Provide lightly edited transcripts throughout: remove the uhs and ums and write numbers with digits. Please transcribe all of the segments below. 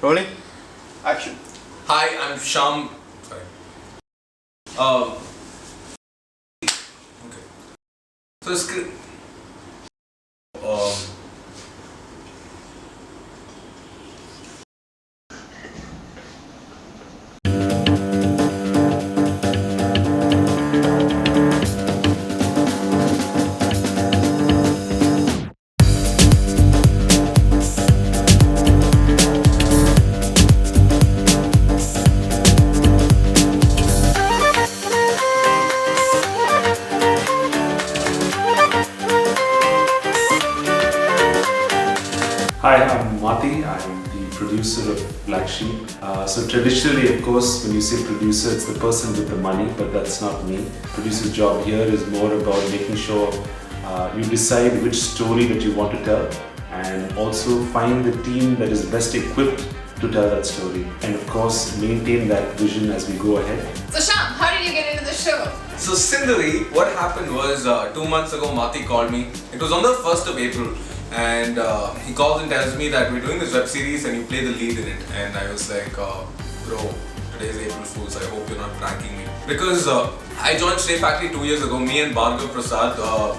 Rolling. Action. Hi, I'm Sham. Sorry. Okay. So script. Hi, I'm Mati. I'm the producer of Black Sheep. So traditionally, of course, when you say producer, it's the person with the money, but that's not me. Producer's job here is more about making sure you decide which story that you want to tell and also find the team that is best equipped to tell that story and of course maintain that vision as we go ahead. So Sham, how did you get into the show? So Sindhari, what happened was 2 months ago Mati called me. It was on the 1st of April and he calls and tells me that we're doing this web series and you play the lead in it. And I was like, bro, today's April Fool's, I hope you're not pranking me. Because I joined Stray Factory 2 years ago, me and Bhargav Prasad,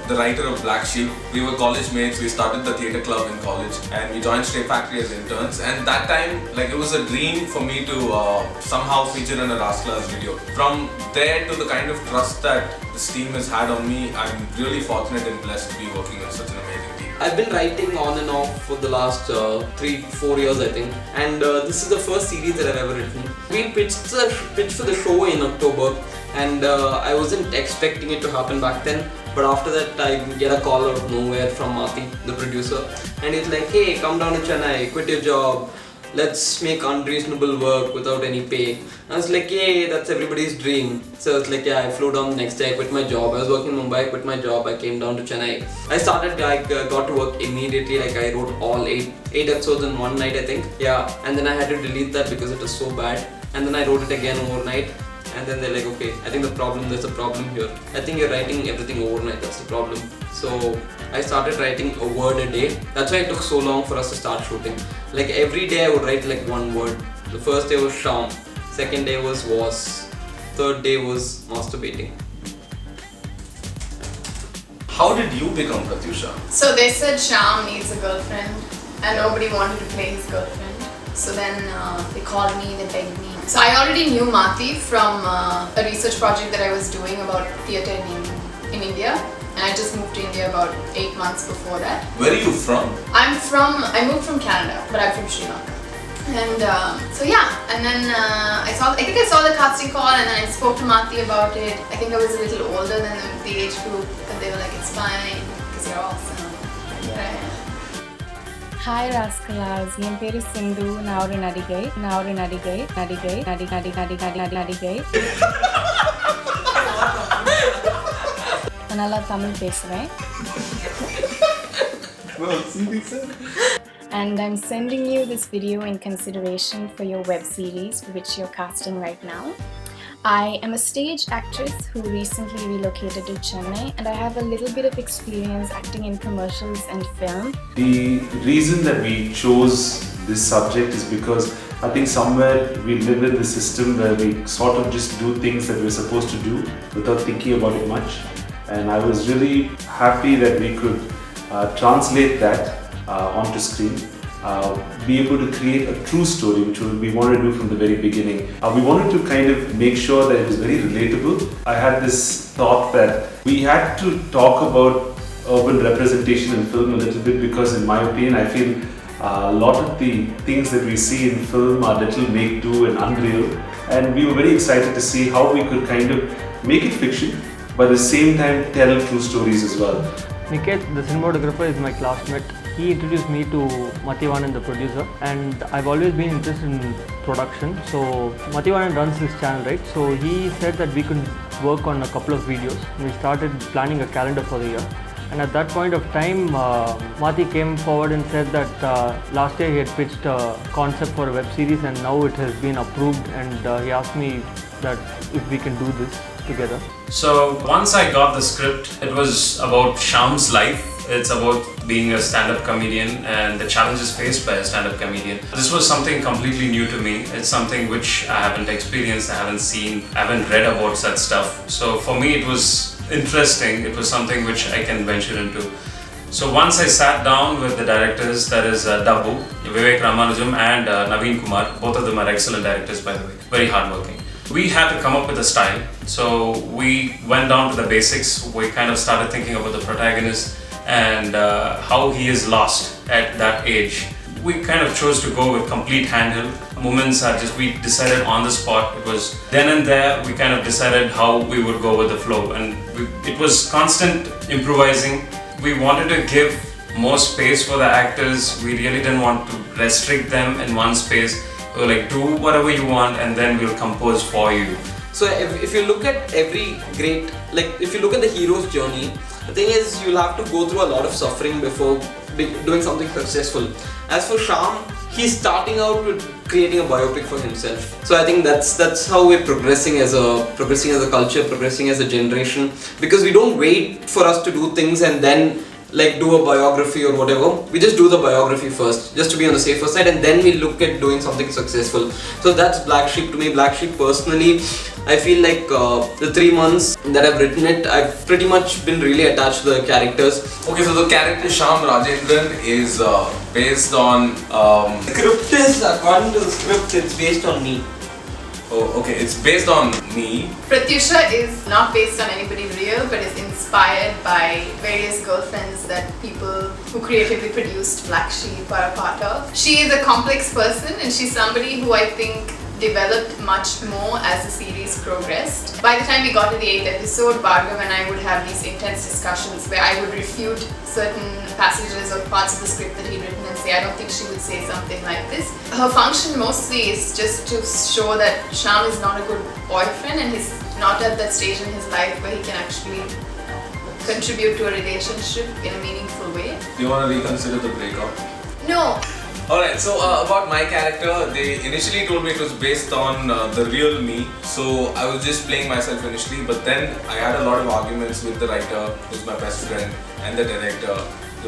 the writer of Black Sheep. We were college mates, we started the theatre club in college and we joined Stray Factory as interns. And that time, like, it was a dream for me to somehow feature in a Rascalas video. From there to the kind of trust that this team has had on me, I'm really fortunate and blessed to be working with such an amazing team. I've been writing on and off for the last 3-4 years, I think, and this is the first series that I've ever written. We pitched for the show in October, and I wasn't expecting it to happen back then. But after that, I get a call out of nowhere from Mati, the producer, and he's like, "Hey, come down to Chennai, quit your job. Let's make unreasonable work without any pay." I was like, "Yay, that's everybody's dream." So it's like, yeah, I flew down the next day, I quit my job. I was working in Mumbai, I quit my job, I came down to Chennai. I started, got to work immediately, I wrote all 8 episodes in one night, I think. Yeah, and then I had to delete that because it was so bad. And then I wrote it again overnight. And then they're like, okay, I think there's a problem here. I think you're writing everything overnight, that's the problem. So I started writing a word a day. That's why it took so long for us to start shooting. Like every day I would write like one word. The first day was Sham, second day was, third day was masturbating. How did you become Pratyusha? So they said Sham needs a girlfriend and nobody wanted to play his girlfriend. So then they called me, they begged me. So I already knew Mati from a research project that I was doing about theatre in India. And I just moved to India about 8 months before that. Where are you from? I moved from Canada, but I'm from Sri Lanka. And so yeah, and then I think I saw the casting call and then I spoke to Mati about it. I think I was a little older than the age group, but they were like, it's fine, because you're awesome. Yeah. Hi Rascalas, என் பேரு சிந்து, நான் ஒரு நடிகை. நான் நல்லா தமிழ் பேசுவேன். And I'm sending you this video in consideration for your web series for which you're casting right now. I am a stage actress who recently relocated to Chennai and I have a little bit of experience acting in commercials and film. The reason that we chose this subject is because I think somewhere we live in the system where we sort of just do things that we're supposed to do without thinking about it much. And I was really happy that we could translate that onto screen. Be able to create a true story, which we wanted to do from the very beginning. We wanted to kind of make sure that it was very relatable. I had this thought that we had to talk about urban representation in film a little bit because in my opinion I feel a lot of the things that we see in film are little make-do and unreal, and we were very excited to see how we could kind of make it fiction but at the same time tell true stories as well. Niket, the cinematographer, is my classmate. He introduced me to Mathivanan, the producer, and I've always been interested in production. So Mathivanan runs this channel, right? So he said that we could work on a couple of videos. We started planning a calendar for the year. And at that point of time, Mati came forward and said that last year he had pitched a concept for a web series and now it has been approved, and he asked me that if we can do this together. So once I got the script, it was about Sham's life. It's about being a stand-up comedian and the challenges faced by a stand-up comedian. This was something completely new to me. It's something which I haven't experienced, I haven't seen, I haven't read about such stuff. So for me it was interesting. It was something which I can venture into. So once I sat down with the directors, that is Dabbu, Vivek Ramanujam and Naveen Kumar. Both of them are excellent directors, by the way, very hardworking. We had to come up with a style. So we went down to the basics. We kind of started thinking about the protagonist and how he is lost at that age. We kind of chose to go with complete handheld. Moments are just, we decided on the spot. It was then and there, we kind of decided how we would go with the flow. And it was constant improvising. We wanted to give more space for the actors. We really didn't want to restrict them in one space. We were like, do whatever you want and then we'll compose for you. So if you look at every great, like if you look at the hero's journey, the thing is you'll have to go through a lot of suffering before doing something successful. As for Shyam, he's starting out with creating a biopic for himself. So I think that's how we're progressing as a culture, progressing as a generation. Because we don't wait for us to do things and then like do a biography or whatever. We just do the biography first, just to be on the safer side, and then we look at doing something successful. So that's Black Sheep to me. Black Sheep personally, I feel like the 3 months that I've written it, I've pretty much been really attached to the characters. Okay, so the character Shyam Rajendran is based on... The script is, according to the script, it's based on me. Oh, okay, it's based on me. Pratyusha is not based on anybody real, but is inspired by various girlfriends that people who creatively produced Black Sheep are a part of. She is a complex person and she's somebody who I think developed much more as the series progressed. By the time we got to the 8th episode, Bhargav and I would have these intense discussions where I would refute certain passages or parts of the script that he'd written and say, I don't think she would say something like this. Her function mostly is just to show that Shyam is not a good boyfriend and he's not at that stage in his life where he can actually contribute to a relationship in a meaningful way. Do you want to reconsider the breakup? No. Alright, so about my character, they initially told me it was based on the real me. So I was just playing myself initially, but then I had a lot of arguments with the writer, who's my best friend, and the director,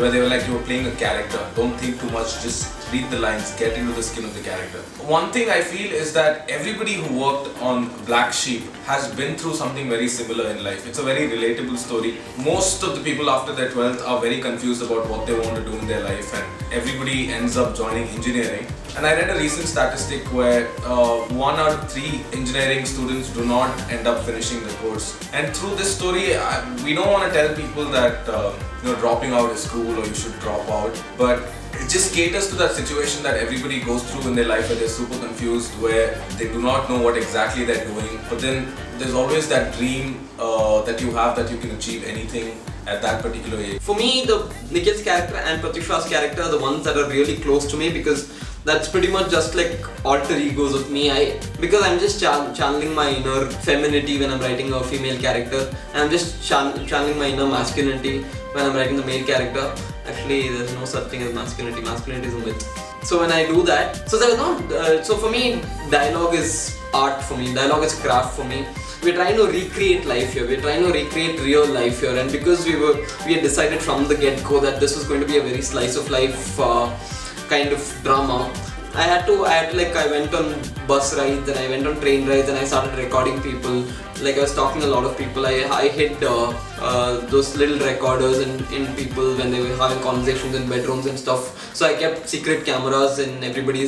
where they were like, you were playing a character, don't think too much, just read the lines, get into the skin of the character. One thing I feel is that everybody who worked on Black Sheep has been through something very similar in life. It's a very relatable story. Most of the people after their 12th are very confused about what they want to do in their life, and everybody ends up joining engineering. And I read a recent statistic where 1 out of 3 engineering students do not end up finishing the course. And through this story, we don't want to tell people that dropping out is cool or you should drop out, but it just caters to that situation that everybody goes through in their life where they're super confused, where they do not know what exactly they're doing. But then there's always that dream that you have that you can achieve anything at that particular age. For me, the Nikhil's character and Pratyusha's character are the ones that are really close to me because that's pretty much just like alter egos of me. Because I'm just channeling my inner femininity when I'm writing a female character, and I'm just channeling my inner masculinity when I'm writing the male character. Actually, there's no such thing as masculinity. Masculinity is a myth. So when I do that, so for me, dialogue is art for me. Dialogue is craft for me. We're trying to recreate life here. We're trying to recreate real life here, and because we had decided from the get-go that this was going to be a very slice of life kind of drama. I went on bus rides and I went on train rides and I started recording people. Like I was talking to a lot of people. I hid those little recorders in people when they were having conversations in bedrooms and stuff. So I kept secret cameras in everybody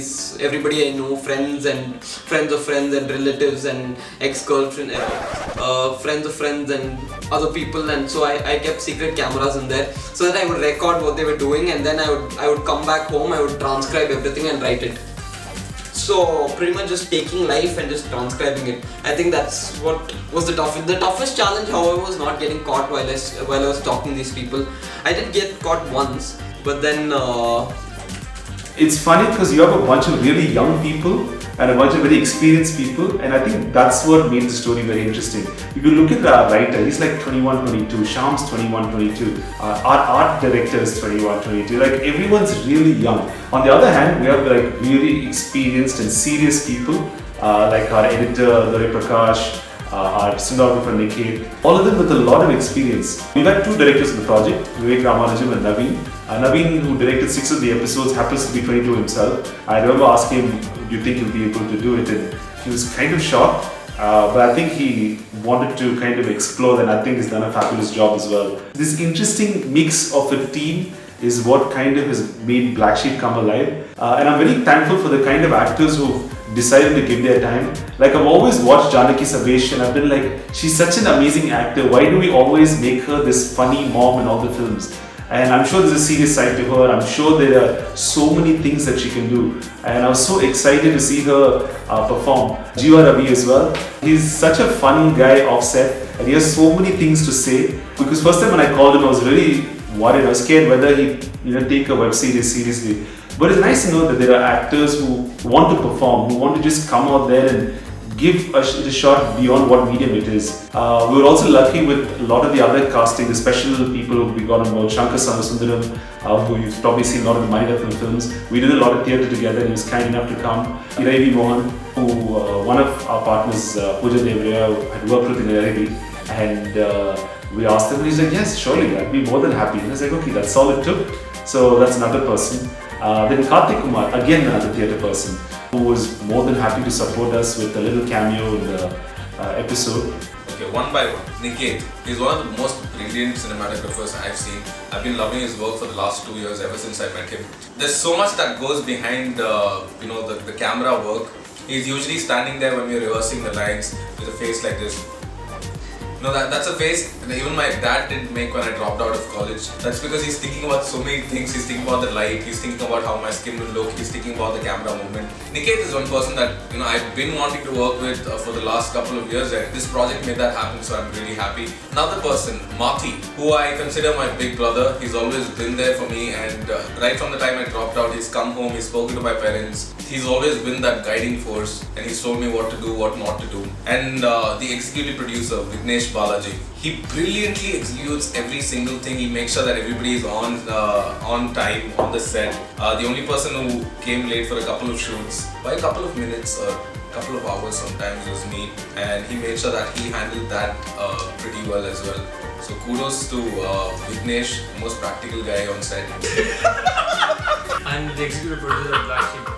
I know, friends and friends of friends and relatives and ex-girlfriend, friends of friends and other people, and so I kept secret cameras in there so that I would record what they were doing, and then I would come back home, I would transcribe everything and write it. So pretty much just taking life and just transcribing it. I think that's what was the toughest. The toughest challenge, however, was not getting caught while I was talking to these people. I did get caught once, but then it's funny because you have a bunch of really young people and a bunch of very experienced people, and I think that's what made the story very interesting. If you look at the writer, he's like 21, 22, Shyam's 21, 22, our art director is 21, 22, like everyone's really young. On the other hand, we have like really experienced and serious people, like our editor, Prakash, our cinematographer Nikhil, all of them with a lot of experience. We've had two directors in the project, Vivek Ramanujam and Naveen. Naveen, who directed 6 of the episodes, happens to be 22 himself. I remember asking him, do you think he'll be able to do it? And he was kind of shocked. But I think he wanted to kind of explore, and I think he's done a fabulous job as well. This interesting mix of a team is what kind of has made Black Sheep come alive. And I'm very thankful for the kind of actors who decided to give their time. Like, I've always watched Janaki Sabesh and I've been like, she's such an amazing actor. Why do we always make her this funny mom in all the films? And I'm sure there's a serious side to her. I'm sure there are so many things that she can do. And I was so excited to see her perform. Jiva Ravi as well. He's such a fun guy off set and he has so many things to say. Because first time when I called him, I was really worried. I was scared whether he'd take a web series seriously. But it's nice to know that there are actors who want to perform, who want to just come out there and give a shot beyond what medium it is. We were also lucky with a lot of the other casting, the special people who we got on board. Shankar Sundaram, who you've probably seen a lot of the Maniratnam films. We did a lot of theatre together and he was kind enough to come. Iraivi Mohan, who one of our partners, Pooja Devriya, had worked with in Iraivi. And we asked him and he's like, yes, surely, I'd be more than happy. And I was like, okay, that's all it took. So that's another person. Then Karthik Kumar, again another theatre person, who was more than happy to support us with a little cameo in the episode. Okay, one by one. Niket is one of the most brilliant cinematographers I've seen. I've been loving his work for the last 2 years, ever since I met him. There's so much that goes behind the camera work. He's usually standing there when we're rehearsing the lines with a face like this. No, that's a face that even my dad didn't make when I dropped out of college. That's because he's thinking about so many things. He's thinking about the light, he's thinking about how my skin will look, he's thinking about the camera movement. Niket is one person that I've been wanting to work with for the last couple of years, and this project made that happen, so I'm really happy. Another person, Mathi, who I consider my big brother. He's always been there for me, and right from the time I dropped out, he's come home, he's spoken to my parents. He's always been that guiding force, and he's told me what to do, what not to do. And the executive producer, Vignesh Balaji, he brilliantly executes every single thing. He makes sure that everybody is on time, on the set. The only person who came late for a couple of shoots, by a couple of minutes or a couple of hours sometimes, was me. And he made sure that he handled that pretty well as well. So kudos to Vignesh, most practical guy on set. I'm the executive producer of Black Sheep.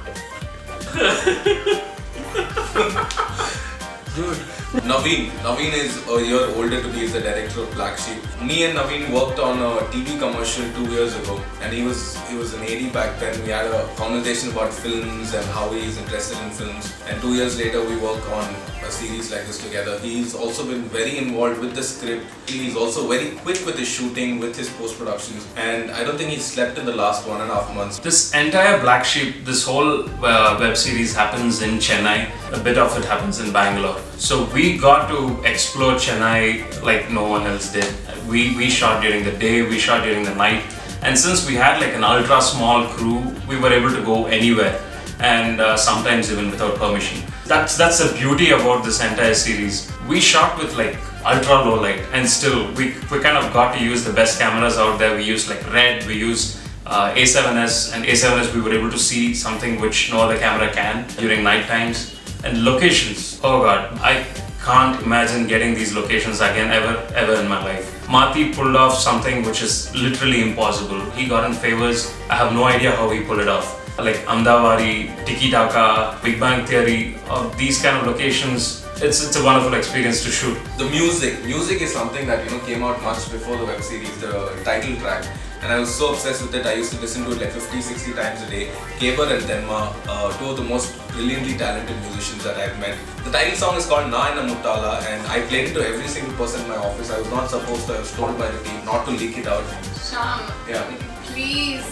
Dude. Naveen is a year older to me, he's the director of Black Sheep. Me and Naveen worked on a TV commercial 2 years ago, and he was an AD back then. We had a conversation about films and how he is interested in films, and 2 years later we work on a series like this together. He's also been very involved with the script. He's also very quick with his shooting, with his post-productions, and I don't think he slept in the last 1.5 months. This entire Black Sheep, this whole web series happens in Chennai. A bit of it happens in Bangalore. So we got to explore Chennai like no one else did. We shot during the day, we shot during the night. And since we had like an ultra small crew, we were able to go anywhere, and sometimes even without permission. That's the beauty about this entire series. We shot with like ultra low light, and still we kind of got to use the best cameras out there. We used like Red, we used A7S, and A7S we were able to see something which no other camera can during night times. And locations, oh god, I can't imagine getting these locations again ever in my life. Mathi pulled off something which is literally impossible. He got in favors. I have no idea how he pulled it off. Like Ahmedabad, Tiki Taka, Big Bang Theory, these kind of locations. It's a wonderful experience to shoot. The music is something that came out much before the web series, the title track. And I was so obsessed with it, I used to listen to it like 50-60 times a day. Kebar and Denma, two of the most brilliantly talented musicians that I've met. The title song is called Na Ina Muttala, and I played it to every single person in my office. I was not supposed to, I was told by the team not to leak it out. Sham, Yeah. please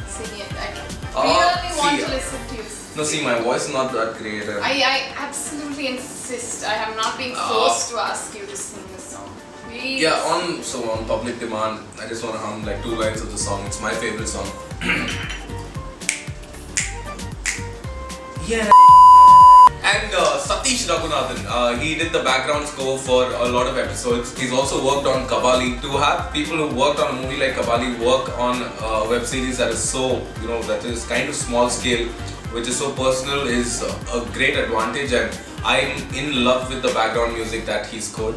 sing it. I really want to listen to you. No, see, my voice is not that great. I absolutely insist. I have not been forced to ask you to sing this song. Please. Yeah, on public demand, I just want to hum like 2 lines of the song. It's my favorite song. Yeah. And Satish Raghunathan, he did the background score for a lot of episodes. He's also worked on Kabali. To have people who worked on a movie like Kabali work on a web series that is so, that is kind of small scale, which is so personal, is a great advantage, and I'm in love with the background music that he scored.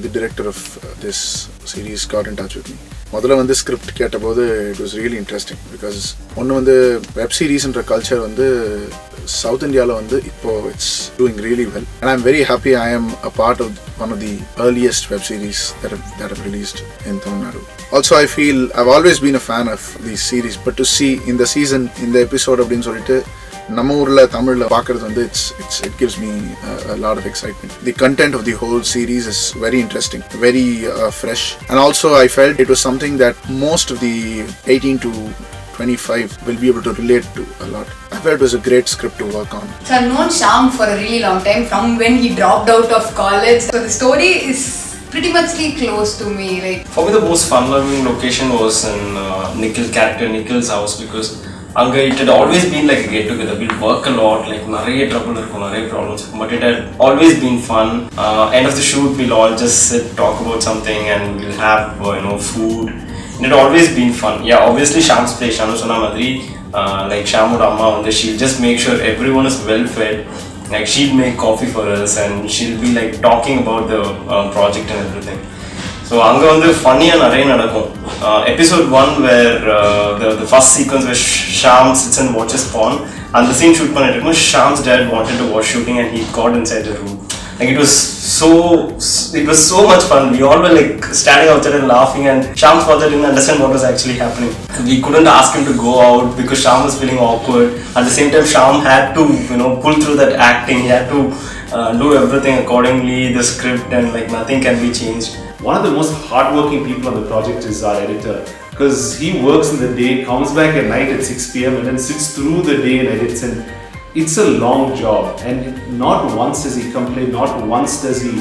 The director of this series got in touch with me. முதல்ல வந்து script கேட்டபோது it was really interesting because ஒன்று வந்து web சீரிஸ்ன்ற culture வந்து south இந்தியாவில் வந்து இப்போது it's doing really well and I am very happy I am a part of one of the earliest web series that have released in Tamil Nadu. Also I feel I've always been a fan of these series, but to see in the season, in the episode அப்படின்னு சொல்லிட்டு நம்ம ஊரில் தமிழில் பார்க்குறது வந்து it gives me a lot of excitement. The content of the whole series is very interesting, very fresh, and also I felt it was something that most of the 18 to 25 will be able to relate to a lot. I felt it was a great script to work on. So I've known Shyam for a really long time, from when he dropped out of college. So the story is pretty much close to me. Like, for me, the most fun-loving location was in Nikhil's house, because Anga, it had always been like a get-together. We'd work a lot, like nariya trouble, nariya problems, but it had always been fun. End of the shoot, we'll all just sit, talk about something, and we'll have food. It had always been fun. Yeah, obviously Shyam's place, Shanu Sona Madri, like Shyam or Amma, she'll just make sure everyone is well fed. Like, she'll make coffee for us, and she'll be like talking about the project and everything. So anga vandu funny and array nadakum. Episode 1 where the first sequence where Shyam sits and watches porn, and the scene shoot pannittu, Shyam's dad wanted to watch shooting and he got inside the room. Like, it was so much fun. We all were like standing outside and laughing, and Shyam's father didn't understand what was actually happening. We couldn't ask him to go out because Shyam was feeling awkward. At the same time, Shyam had to pull through that acting. He had to do everything accordingly, the script, and like nothing can be changed. One of the most hardworking people on the project is our editor, because he works in the day, comes back at night at 6 p.m. and then sits through the day and edits, and it's a long job, and not once does he complain, not once does he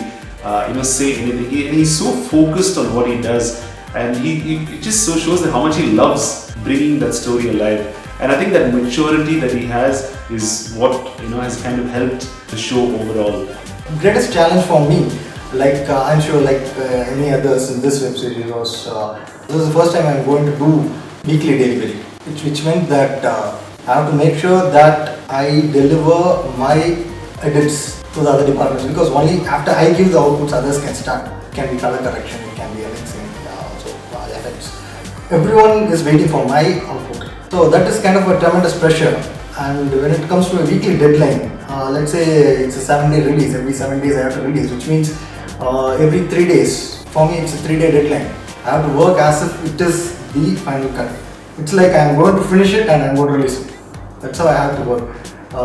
say anything. He's so focused on what he does, and it just so shows that how much he loves bringing that story alive. And I think that maturity that he has is what has kind of helped the show overall. Greatest challenge for me, like I'm sure like any others in this web series, was this is the first time I'm going to do weekly delivery, which meant that I have to make sure that I deliver my edits to the other departments, because only after I give the outputs others can start. It can be color correction, it can be anything, also effects. Everyone is waiting for my output, so that is kind of a tremendous pressure. And when it comes to a weekly deadline, let's say it's a 7-day release, every 7 days I have to release, which means every 3 days. For me it's a 3-day deadline. I have to work as if it is the final cut. It's like I am going to finish it and I am going to release it. That's how I have to work,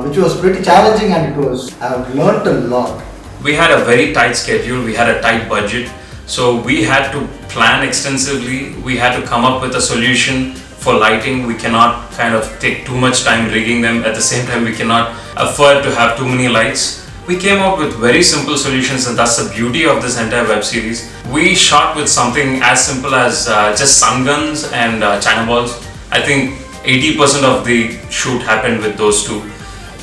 which was pretty challenging, and I have learnt a lot. We had a very tight schedule, we had a tight budget, so we had to plan extensively. We had to come up with a solution for lighting. We cannot kind of take too much time rigging them. At the same time, we cannot afford to have too many lights. We came up with very simple solutions, and that's the beauty of this entire web series. We shot with something as simple as just sun guns and China balls. I think 80% of the shoot happened with those two,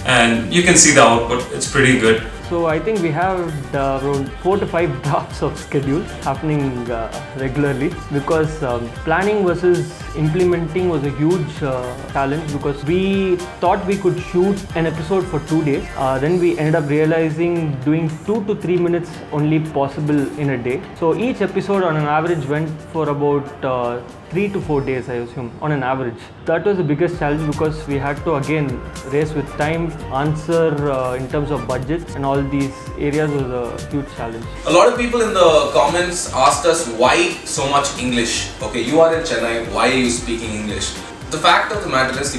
and you can see the output. It's pretty good. So I think we have around 4 to 5 drafts of schedules happening regularly, because planning versus implementing was a huge challenge, because we thought we could shoot an episode for 2 days. Then we ended up realizing doing 2 to 3 minutes only possible in a day. So each episode on an average went for about 3 to 4 days, I assume, on an average. That was the biggest challenge, because we had to again race with time, answer in terms of budgets, and all these areas was a huge challenge. A lot of people in the comments asked us why so much English. Okay, you are in Chennai, why are you speaking English? The fact of the matter is,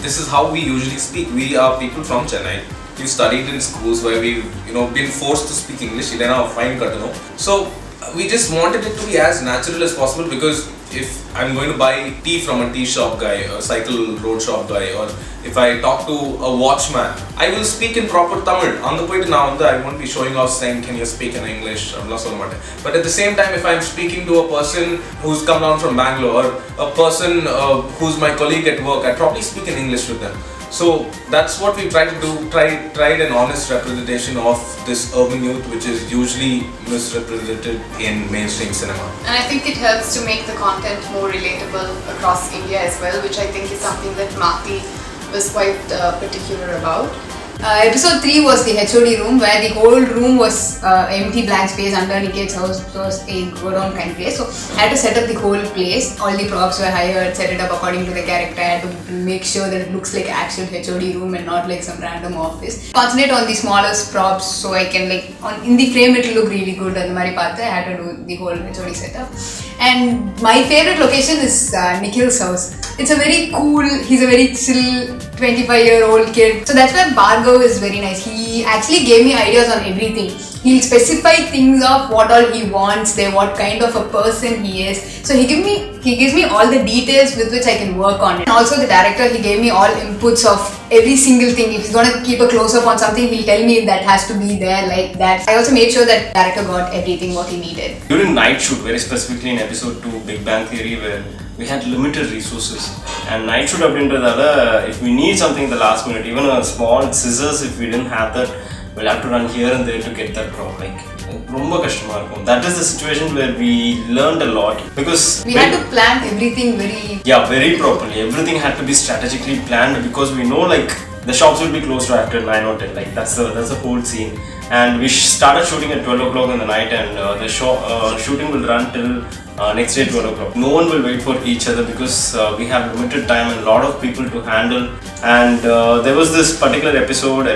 this is how we usually speak. We are people from Chennai. We studied in schools where we've been forced to speak English. So we just wanted it to be as natural as possible, because if I'm going to buy tea from a tea shop guy, a cycle road shop guy, or if I talk to a watchman, I will speak in proper Tamil. I won't be showing off saying, can you speak in English? But at the same time, if I'm speaking to a person who's come down from Bangalore, or a person who's my colleague at work, I probably speak in English with them. So that's what we tried to do, tried an honest representation of this urban youth, which is usually misrepresented in mainstream cinema. And I think it helps to make the content more relatable across India as well, which I think is something that Mathi was quite particular about. Episode 3 was the HOD room, where the whole room was empty blank space under Nikit's house. It was a go-down kind of place. So I had to set up the whole place. All the props were hired, set it up according to the character. I had to make sure that it looks like actual HOD room and not like some random office. Concentrate on the smallest props so I can in the frame it will look really good. And I had to do the whole HOD setup. And my favorite location is Nikhil's house. It's a very cool, he's a very chill 25-year-old kid. So that's why Bhargav is very nice. He actually gave me ideas on everything. He'll specify things of what all he wants there, what kind of a person he is. So he gives me all the details with which I can work on it. And also the director, he gave me all inputs of every single thing. If he's gonna keep a close-up on something, he'll tell me that has to be there like that. I also made sure that director got everything what he needed. During night shoot, very specifically in episode 2, Big Bang Theory, where we had limited resources, and night shoot if we need something in the last minute, even a small scissors, if we didn't have that, we'll have to run here and there to get that prop. That is the situation where we learned a lot, because we had to plan everything very properly. Everything had to be strategically planned, because we know the shops will be closed after 9 or 10. That's the whole scene. And we started shooting at 12 o'clock in the night, and the shooting will run till next day 12 o'clock. No one will wait for each other, because we have limited time and a lot of people to handle. And there was this particular episode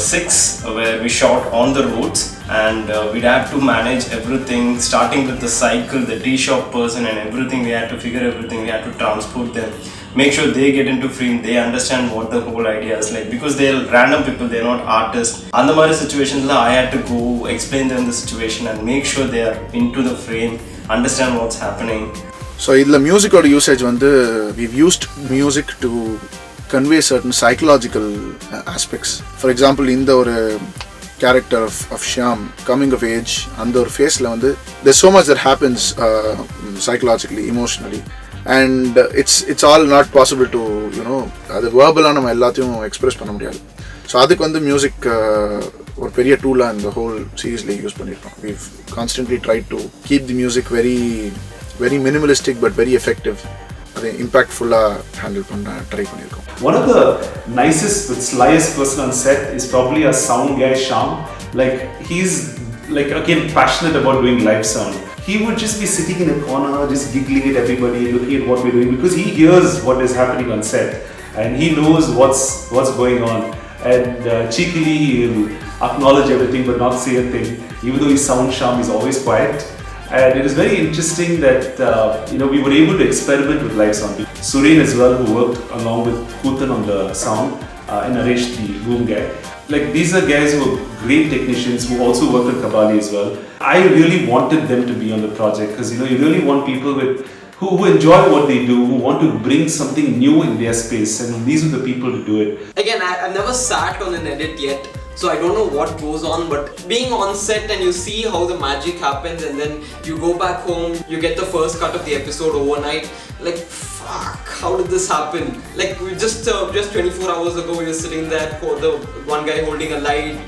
6, where we shot on the roads, and we'd have to manage everything, starting with the cycle, the tea shop person and everything. We had to figure everything, we had to transport them, make sure they get into frame, they understand what the whole idea is like, because they're random people, they're not artists. And the situations, I had to go explain them the situation and make sure they are into the frame, understand what's happening. So in the music or usage, we've used music to convey certain psychological aspects. For example, in the character of Shyam coming of age, and their face, there's so much that happens psychologically, emotionally. And it's all not possible to அது verbal-ஆ நம்ம எல்லாத்தையும் express பண்ண முடியாது. So அதுக்கு music ஒரு பெரிய டூலாக இந்த whole சீரீஸ்ல யூஸ் பண்ணியிருக்கோம். We've constantly tried to keep the music very very minimalistic but very effective. அதை impactful-ஆ handle பண்ண ட்ரை பண்ணியிருக்கோம். One of the nicest but slyest person on set is probably our sound guy Shyam. He's again passionate about doing live sound. He would just be sitting in a corner, just giggling at everybody, looking at what we're doing, because he hears what is happening on set and he knows what's going on. And cheekily he'll acknowledge everything but not say a thing. Even though he's sound Shyam, he's always quiet. And it is very interesting that we were able to experiment with live sound. Suren as well, who worked along with Kutan on the sound, and Naresh, the boom guy. These are guys who are great technicians who also work at Kabali as well. I really wanted them to be on the project, because you really want people who enjoy what they do, who want to bring something new in their space, and these are the people to do it. Again, I've never sat on an edit yet, so I don't know what goes on, but being on set and you see how the magic happens, and then you go back home, you get the first cut of the episode overnight, fuck, how did this happen? We just 24 hours ago we were sitting there, the one guy holding a light,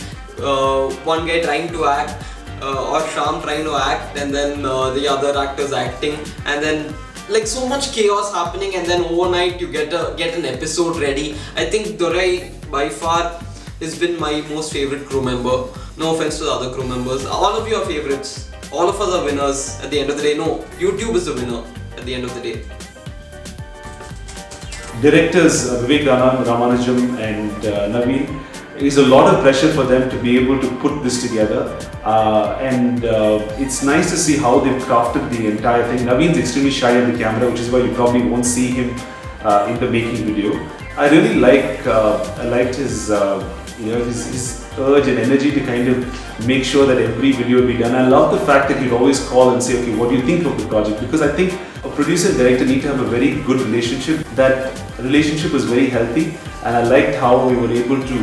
one guy trying to act, or Shyam trying to act, and then the other actors acting, and then so much chaos happening, and then overnight you get an episode ready. I think Durai by far has been my most favorite crew member. No offense to the other crew members, all of you are favorites. All of us are winners at the end of the day. No, YouTube is the winner at the end of the day. Directors Vivek Ramanujam and Naveen, it is a lot of pressure for them to be able to put this together, and it's nice to see how they've crafted the entire thing. Naveen's extremely shy on the camera, which is why you probably won't see him in the making video. I really liked his his urge and energy to kind of make sure that every video will be done. I love the fact that he'd always call and say, okay, what do you think of the project? Because I think a producer and director need to have a very good relationship. That relationship was very healthy, and I liked how we were able to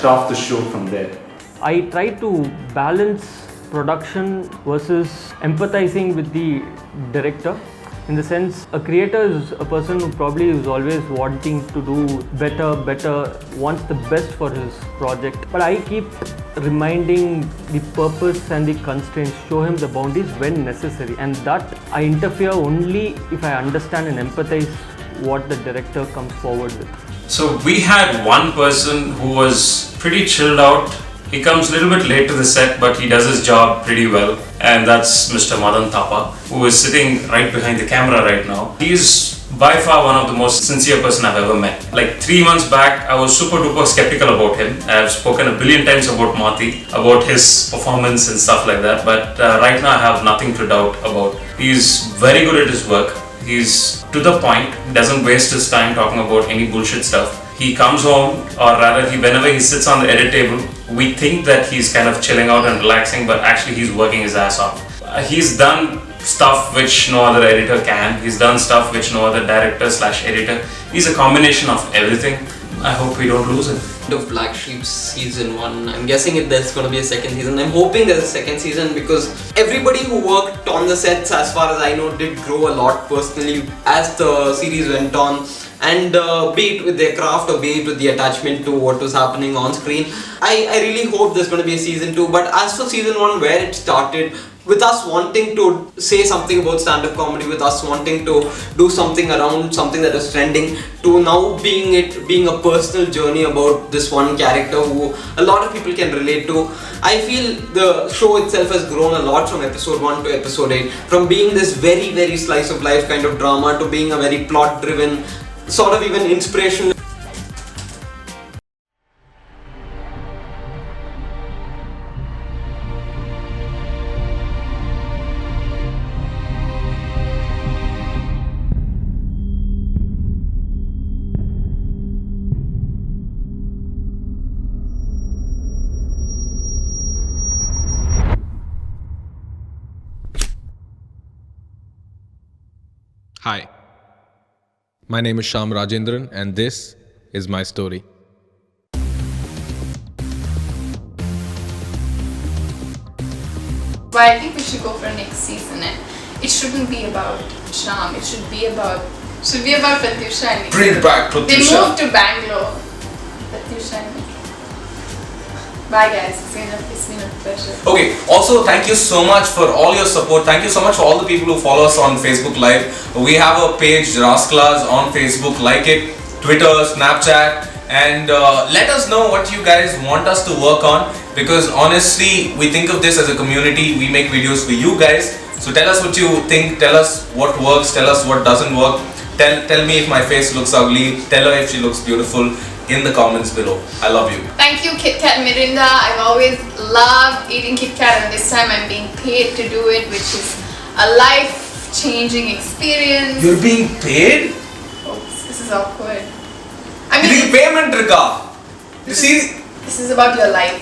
craft the show from there. I try to balance production versus empathizing with the director. In the sense, a creator is a person who probably is always wanting to do better, wants the best for his project. But I keep reminding the purpose and the constraints, show him the boundaries when necessary, and that I interfere only if I understand and empathize what the director comes forward with? So we had one person who was pretty chilled out. He comes a little bit late to the set, but he does his job pretty well. And that's Mr. Madan Thapa, who is sitting right behind the camera right now. He's by far one of the most sincere person I've ever met. Like 3 months back, I was super duper skeptical about him. I've spoken a billion times about Mati, about his performance and stuff like that. But right now I have nothing to doubt about. He's very good at his work. He's to the point, doesn't waste his time talking about any bullshit stuff. He comes home, or rather whenever he sits on the edit table, we think that he's kind of chilling out and relaxing, but actually he's working his ass off. He's done stuff which no other editor can. He's done stuff which no other director / editor. He's a combination of everything. I hope we don't lose him. Of Black Sheep season 1. I'm guessing if there's going to be a second season. I'm hoping there's a second season because everybody who worked on the sets, as far as I know, did grow a lot personally as the series went on. And be it with their craft or be it with the attachment to what was happening on screen. I really hope there's going to be a season 2. But as for season 1, where it started, with us wanting to say something about stand-up comedy, with us wanting to do something around something that is trending, to now being a personal journey about this one character who a lot of people can relate to. I feel the show itself has grown a lot from episode 1 to episode 8. From being this very, very slice of life kind of drama to being a very plot-driven, sort of even inspirational. Hi, my name is Shyam Rajendran and this is my story. But I think we should go for next season, and it shouldn't be about Shyam. It should be about Pratyusha and Nikhil. Bring back Pratyusha. They moved to Bangalore. Pratyusha and Nikhil. Bye guys, it's been a pleasure. Okay, also thank you so much for all your support. Thank you so much for all the people who follow us on Facebook Live. We have a page, Rascalas, on Facebook. Like it, Twitter, Snapchat, and let us know what you guys want us to work on, because honestly, we think of this as a community. We make videos for you guys. So tell us what you think, tell us what works, tell us what doesn't work. Tell me if my face looks ugly, tell her if she looks beautiful in the comments below. I love you. Thank you, Kit Kat Mirinda. I've always loved eating Kit Kat, and this time I'm being paid to do it, which is a life-changing experience. You're being paid? Oops, this is awkward. I mean, payment, Rika. You see? This is about your life.